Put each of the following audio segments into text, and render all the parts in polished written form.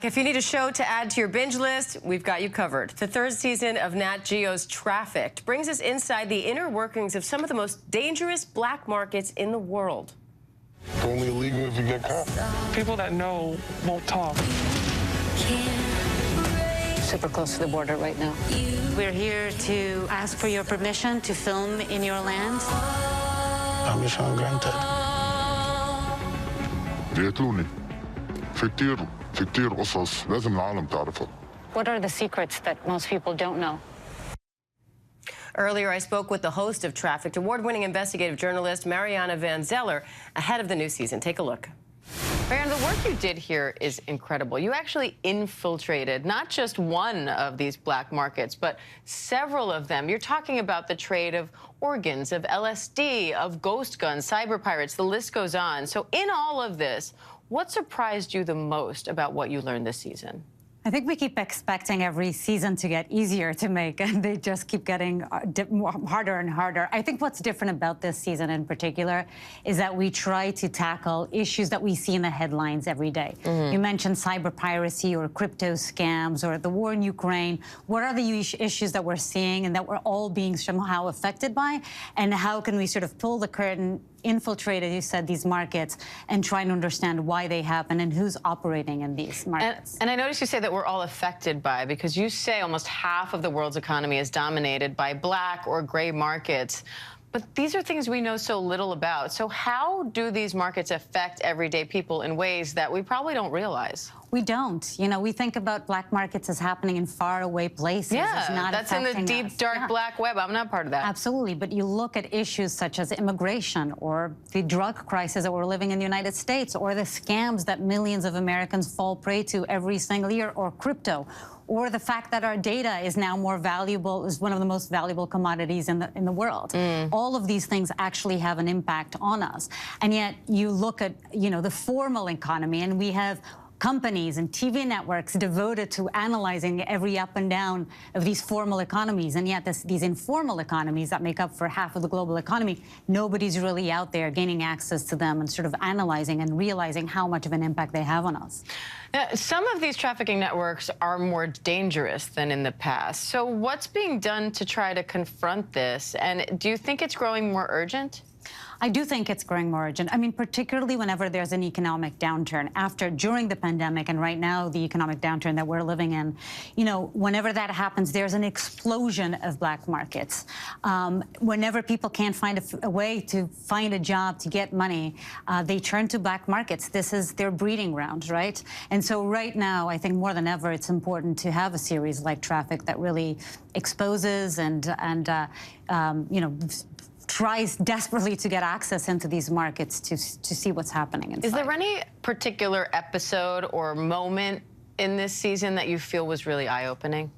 If you need a show to add to your binge list, we've got you covered. The third season of Nat Geo's Trafficked brings us inside the inner workings of some of the most dangerous black markets in the world. It's only illegal if you get caught. People that know won't talk. Super close to the border right now. We're here to ask for your permission to film in your land. Permission granted. بيقتلوني في كتير قصص لازم العالم تعرفها. What are the secrets that most people don't know? Earlier, I spoke with the host of Trafficked, award-winning investigative journalist Mariana van Zeller, ahead of the new season. Take a look. Mariana, the work you did here is incredible. You actually infiltrated not just one of these black markets, but several of them. You're talking about the trade of organs, of LSD, of ghost guns, cyber pirates, the list goes on. So in all of this, what surprised you the most about what you learned this season? I think we keep expecting every season to get easier to make, and they just keep getting harder and harder. I think what's different about this season in particular is that we try to tackle issues that we see in the headlines every day. You mentioned cyber piracy or crypto scams or the war in Ukraine. What are the issues that we're seeing and that we're all being somehow affected by? And how can we sort of pull the curtain, infiltrate, as you said, these markets and try and understand why they happen and who's operating in these markets. And I noticed you say that we're all affected by, because you say almost half of the world's economy is dominated by black or gray markets. But these are things we know so little about. So how do these markets affect everyday people in ways that we probably don't realize? We don't. You know, we think about black markets as happening in faraway places. Yeah, it's not that's in the deep, us. dark black web. I'm not part of that. Absolutely. But you look at issues such as immigration or the drug crisis that we're living in the United States, or the scams that millions of Americans fall prey to every single year, or crypto, or the fact that our data is now more valuable, is one of the most valuable commodities in the world. All of these things actually have an impact on us. And yet you look at, you know, the formal economy, and we have companies and TV networks devoted to analyzing every up and down of these formal economies. And yet these informal economies that make up for half of the global economy, nobody's really out there gaining access to them and sort of analyzing and realizing how much of an impact they have on us. Now, some of these trafficking networks are more dangerous than in the past. So what's being done to try to confront this? And do you think it's growing more urgent? I do think it's growing more urgent. I mean, particularly whenever there's an economic downturn, during the pandemic, and right now the economic downturn that we're living in, you know, whenever that happens, there's an explosion of black markets. Whenever people can't find a way to find a job, to get money, they turn to black markets. This is their breeding ground, right? And so right now, I think more than ever, it's important to have a series like Trafficked that really exposes and you know, tries desperately to get access into these markets to see what's happening inside. Is there any particular episode or moment in this season that you feel was really eye-opening?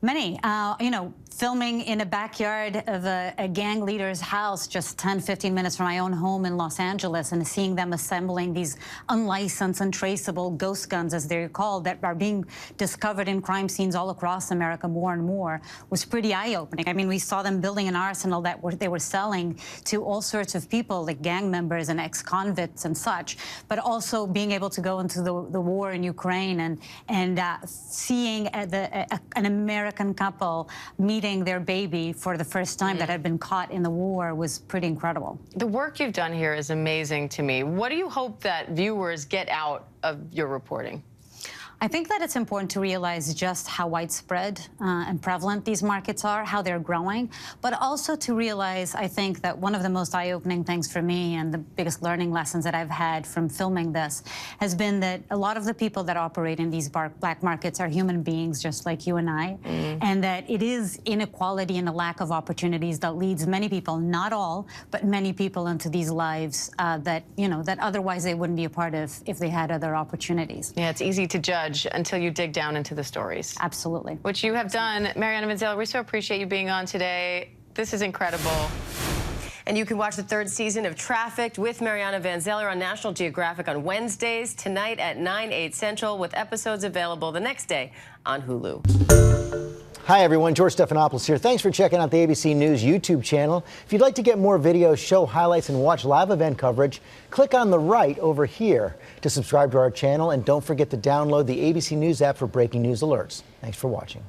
Many. You know, filming in a backyard of a gang leader's house just 10, 15 minutes from my own home in Los Angeles, and seeing them assembling these unlicensed and traceable ghost guns, as they're called, that are being discovered in crime scenes all across America more and more, was pretty eye-opening. I mean, we saw them building an arsenal that they were selling to all sorts of people, like gang members and ex-convicts and such, but also being able to go into the war in Ukraine and seeing an American couple meeting their baby for the first time that had been caught in the war was pretty incredible. The work you've done here is amazing to me. What do you hope that viewers get out of your reporting? I think that it's important to realize just how widespread and prevalent these markets are, how they're growing, but also to realize, I think, that one of the most eye-opening things for me and the biggest learning lessons that I've had from filming this has been that a lot of the people that operate in these black markets are human beings just like you and I, and that it is inequality and a lack of opportunities that leads many people, not all, but many people into these lives that, you know, that otherwise they wouldn't be a part of if they had other opportunities. Yeah, it's easy to judge until you dig down into the stories. Absolutely. Which you have done. Mariana van Zeller, we so appreciate you being on today. This is incredible. And you can watch the third season of Trafficked with Mariana van Zeller on National Geographic on Wednesdays, tonight at 9/8 Central, with episodes available the next day on Hulu. Hi, everyone. George Stephanopoulos here. Thanks for checking out the ABC News YouTube channel. If you'd like to get more videos, show highlights, and watch live event coverage, click on the right over here to subscribe to our channel. And don't forget to download the ABC News app for breaking news alerts. Thanks for watching.